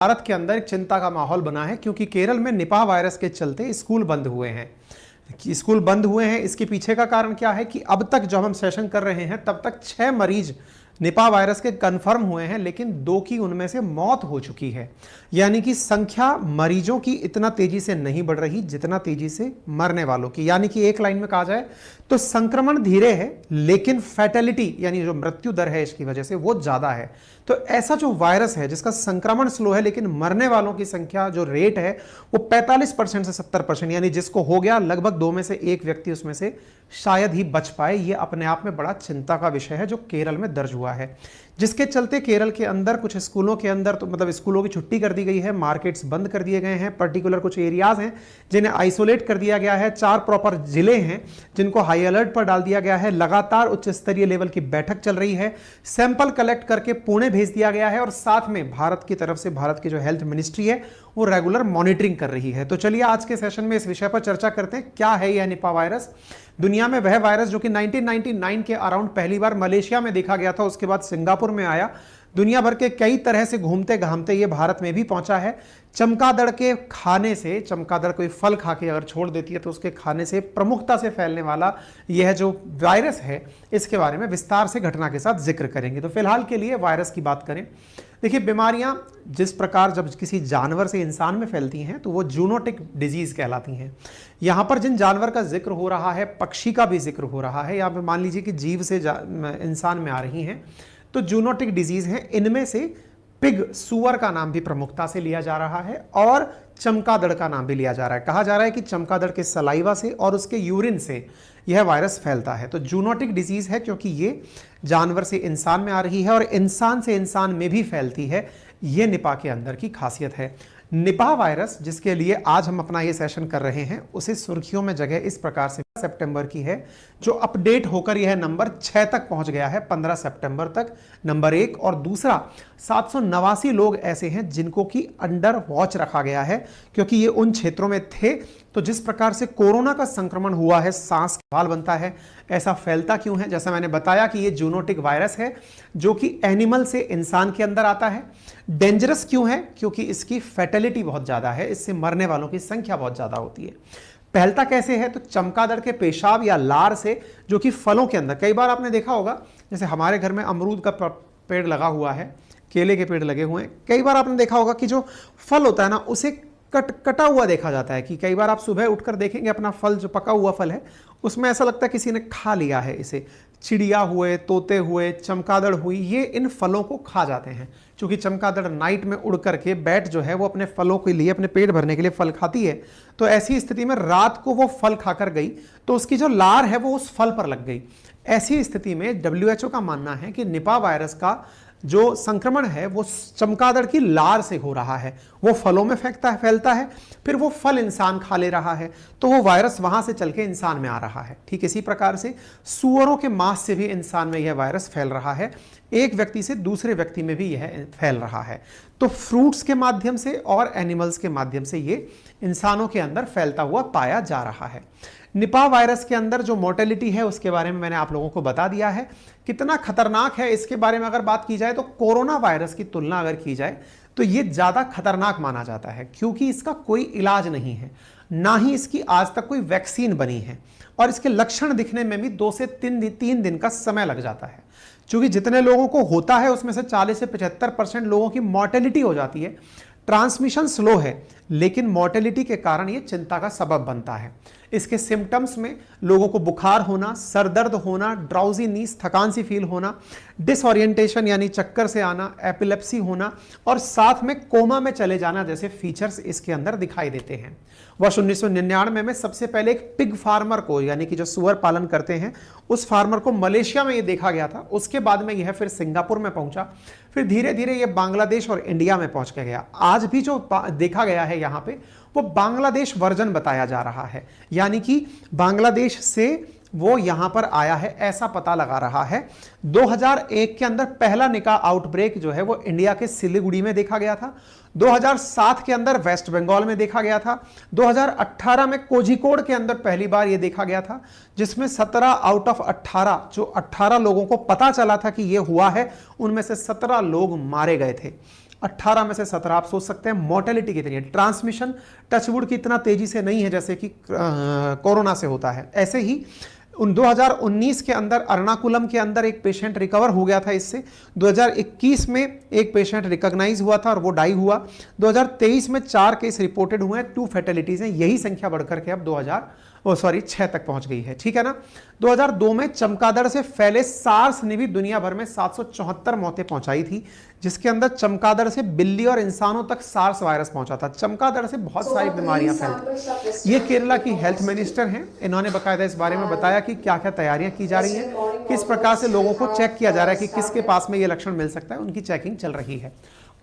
भारत के अंदर एक चिंता का माहौल बना है क्योंकि केरल में निपाह वायरस के चलते स्कूल बंद हुए हैं। स्कूल बंद हुए हैं, इसके पीछे का कारण क्या है कि अब तक जब हम सेशन कर रहे हैं तब तक 6 मरीज निपाह वायरस के कंफर्म हुए हैं, लेकिन 2 की उनमें से मौत हो चुकी है। यानी कि संख्या मरीजों की इतना तेजी से नहीं बढ़ रही जितना तेजी से मरने वालों की। यानी कि एक लाइन में कहा जाए तो संक्रमण धीरे है लेकिन फैटेलिटी यानी जो मृत्यु दर है इसकी वजह से वो ज्यादा है। तो ऐसा जो वायरस है जिसका संक्रमण स्लो है लेकिन मरने वालों की संख्या जो रेट है वो 45% से 70%, यानी जिसको हो गया लगभग 2 में से 1 व्यक्ति उसमें से शायद ही बच पाए। ये अपने आप में बड़ा चिंता का विषय है जो केरल में दर्ज हुआ है, जिसके चलते केरल के अंदर कुछ स्कूलों के अंदर तो मतलब स्कूलों की छुट्टी कर दी गई है, मार्केट्स बंद कर दिए गए हैं, पर्टिकुलर कुछ एरियाज हैं जिन्हें आइसोलेट कर दिया गया है, 4 प्रॉपर जिले हैं जिनको हाई अलर्ट पर डाल दिया गया है। लगातार उच्च स्तरीय लेवल की बैठक चल रही है, सैंपल कलेक्ट करके पुणे भेज दिया गया है और साथ में भारत की तरफ से भारत की जो हेल्थ मिनिस्ट्री है वो रेगुलर मॉनिटरिंग कर रही है। तो चलिए आज के सेशन में इस विषय पर चर्चा करते हैं, क्या है यह निपाह वायरस। दुनिया में वह वायरस जो कि 1999 के अराउंड पहली बार मलेशिया में देखा गया था, उसके बाद सिंगापुर में आया, दुनिया भर के कई तरह से घूमते घामते ये भारत में भी पहुंचा है। चमगादड़ के खाने से, चमगादड़ कोई फल खा के अगर छोड़ देती है तो उसके खाने से प्रमुखता से फैलने वाला यह जो वायरस है इसके बारे में विस्तार से घटना के साथ जिक्र करेंगे। तो फिलहाल के लिए वायरस की बात करें। देखिए, बीमारियां जिस प्रकार जब किसी जानवर से इंसान में फैलती हैं तो वो जूनोटिक डिजीज कहलाती हैं। यहां पर जिन जानवर का जिक्र हो रहा है, पक्षी का भी जिक्र हो रहा है, यहाँ पे मान लीजिए कि जीव से इंसान में आ रही हैं तो जूनोटिक डिजीज हैं। इनमें से पिग, सुअर का नाम भी प्रमुखता से लिया जा रहा है और चमगादड़ का नाम भी लिया जा रहा है। कहा जा रहा है कि चमगादड़ के सलाइवा से और उसके यूरिन से यह वायरस फैलता है। तो जूनोटिक डिजीज है क्योंकि ये जानवर से इंसान में आ रही है और इंसान से इंसान में भी फैलती है। यह निपाह के अंदर की खासियत है। निपाह वायरस जिसके लिए आज हम अपना ये सेशन कर रहे हैं उसे सुर्खियों में जगह इस प्रकार से सितंबर की है, जो अपडेट होकर यह नंबर 6 तक पहुंच गया है, 15 सितंबर तक, नंबर 1। और दूसरा 789 लोग ऐसे हैं जिनको कि अंडर वॉच रखा गया है क्योंकि ये उन क्षेत्रों में थे। तो जिस प्रकार से कोरोना का संक्रमण हुआ है, सांस का सवाल बनता है ऐसा फैलता क्यों है। जैसा मैंने बताया कि ये जूनोटिक वायरस है जो कि एनिमल से इंसान के अंदर आता है। डेंजरस क्यों है? क्योंकि इसकी फैटेलिटी बहुत ज्यादा है, इससे मरने वालों की संख्या बहुत ज्यादा होती है। फैलता कैसे है? तो चमगादड़ के पेशाब या लार से, जो कि फलों के अंदर, कई बार आपने देखा होगा जैसे हमारे घर में अमरूद का पेड़ लगा हुआ है, केले के पेड़ लगे हुए हैं, कई बार आपने देखा होगा कि जो फल होता है ना उसे कटा हुआ देखा जाता है। कि कई बार आप सुबह उठकर देखेंगे अपना फल, जो पका हुआ फल है उसमें ऐसा लगता है किसी ने खा लिया है इसे। चिड़िया हुए, तोते हुए, चमगादड़ हुई, ये इन फलों को खा जाते हैं। क्योंकि चमगादड़ नाइट में उड़ करके बैट जो है वो अपने फलों के लिए, अपने पेट भरने के लिए फल खाती है। तो ऐसी स्थिति में रात को वो फल खाकर गई तो उसकी जो लार है वो उस फल पर लग गई। ऐसी स्थिति में WHO का मानना है कि निपाह वायरस का जो संक्रमण है वो चमगादड़ की लार से हो रहा है। वो फलों में फैलता है, फिर वो फल इंसान खा ले रहा है तो वो वायरस वहां से चल के इंसान में आ रहा है। ठीक इसी प्रकार से सूअरों के मांस से भी इंसान में यह वायरस फैल रहा है, एक व्यक्ति से दूसरे व्यक्ति में भी यह फैल रहा है। तो फ्रूट्स के माध्यम से और एनिमल्स के माध्यम से ये इंसानों के अंदर फैलता हुआ पाया जा रहा है। निपाह वायरस के अंदर जो मोर्टेलिटी है उसके बारे में मैंने आप लोगों को बता दिया है। कितना खतरनाक है इसके बारे में अगर बात की जाए तो कोरोना वायरस की तुलना अगर की जाए तो ये ज्यादा खतरनाक माना जाता है क्योंकि इसका कोई इलाज नहीं है, ना ही इसकी आज तक कोई वैक्सीन बनी है और इसके लक्षण दिखने में भी 2 से 3 दिन का समय लग जाता है। क्योंकि जितने लोगों को होता है उसमें से 40 से 75% लोगों की मॉर्टेलिटी हो जाती है। ट्रांसमिशन स्लो है लेकिन मॉर्टेलिटी के कारण यह चिंता का सबब बनता है। इसके सिम्टम्स में लोगों को बुखार होना, सर दर्द होना, ड्राउजीनेस, थकान सी फील होना, डिसओरिएंटेशन यानी चक्कर से आना, एपिलेप्सी होना और साथ में कोमा में चले जाना जैसे फीचर्स इसके अंदर दिखाई देते हैं। वर्ष 1999 में सबसे पहले एक पिग फार्मर को, यानी कि जो सुअर पालन करते हैं उस फार्मर को मलेशिया में ये देखा गया था। उसके बाद में यह फिर सिंगापुर में पहुंचा, फिर धीरे धीरे ये बांग्लादेश और इंडिया में पहुंच के गया। आज भी जो देखा गया है यहाँ पे वो बांग्लादेश वर्जन बताया जा रहा है, यानी कि बांग्लादेश से वो यहां पर आया है ऐसा पता लगा रहा है। 2001 के अंदर पहला निका आउटब्रेक जो है वो इंडिया के सिलीगुड़ी में देखा गया था। 2007 के अंदर वेस्ट बंगाल में देखा गया था। 2018 में कोझिकोड के अंदर पहली बार यह देखा गया था, जिसमें 17 आउट ऑफ 18 जो 18 लोगों को पता चला था कि यह हुआ है, उनमें से 17 लोग मारे गए थे। 18 में से 17। आप सोच सकते हैं मोर्टेलिटी कितनी है। ट्रांसमिशन टचवुड की इतना तेजी से नहीं है जैसे कि कोरोना से होता है। ऐसे ही 2019 के अंदर एर्नाकुलम के अंदर एक पेशेंट रिकवर हो गया था इससे। 2021 में एक पेशेंट रिकॉग्नाइज हुआ था और वो डाई हुआ। 2023 में 4 केस रिपोर्टेड हुए हैं, 2 फैटेलिटीज हैं। यही संख्या बढ़कर के अब 6 तक पहुंच गई है, ठीक है ना। 2002 में चमगादड़ से फैले सार्स ने भी दुनिया भर में 774 मौतें पहुंचाई थी, जिसके अंदर चमगादड़ से बिल्ली और इंसानों तक सार्स वायरस पहुंचा था। चमगादड़ से बहुत सारी बीमारियां फैलती। ये केरला की हेल्थ मिनिस्टर हैं, इन्होंने बकायदा इस बारे में बताया कि क्या क्या तैयारियां की जा रही हैं, किस प्रकार से लोगों को चेक किया जा रहा है कि किसके पास में ये लक्षण मिल सकता है, उनकी चेकिंग चल रही है।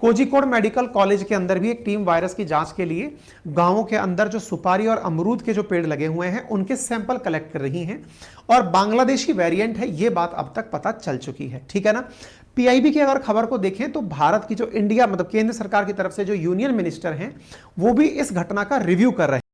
कोझिकोड मेडिकल कॉलेज के अंदर भी एक टीम वायरस की जांच के लिए गांवों के अंदर जो सुपारी और अमरूद के जो पेड़ लगे हुए हैं उनके सैंपल कलेक्ट कर रही हैं, और बांग्लादेशी वेरिएंट है ये बात अब तक पता चल चुकी है, ठीक है ना। पीआईबी की अगर खबर को देखें तो भारत की जो इंडिया मतलब केंद्र सरकार की तरफ से जो यूनियन मिनिस्टर हैं वो भी इस घटना का रिव्यू कर रहे हैं।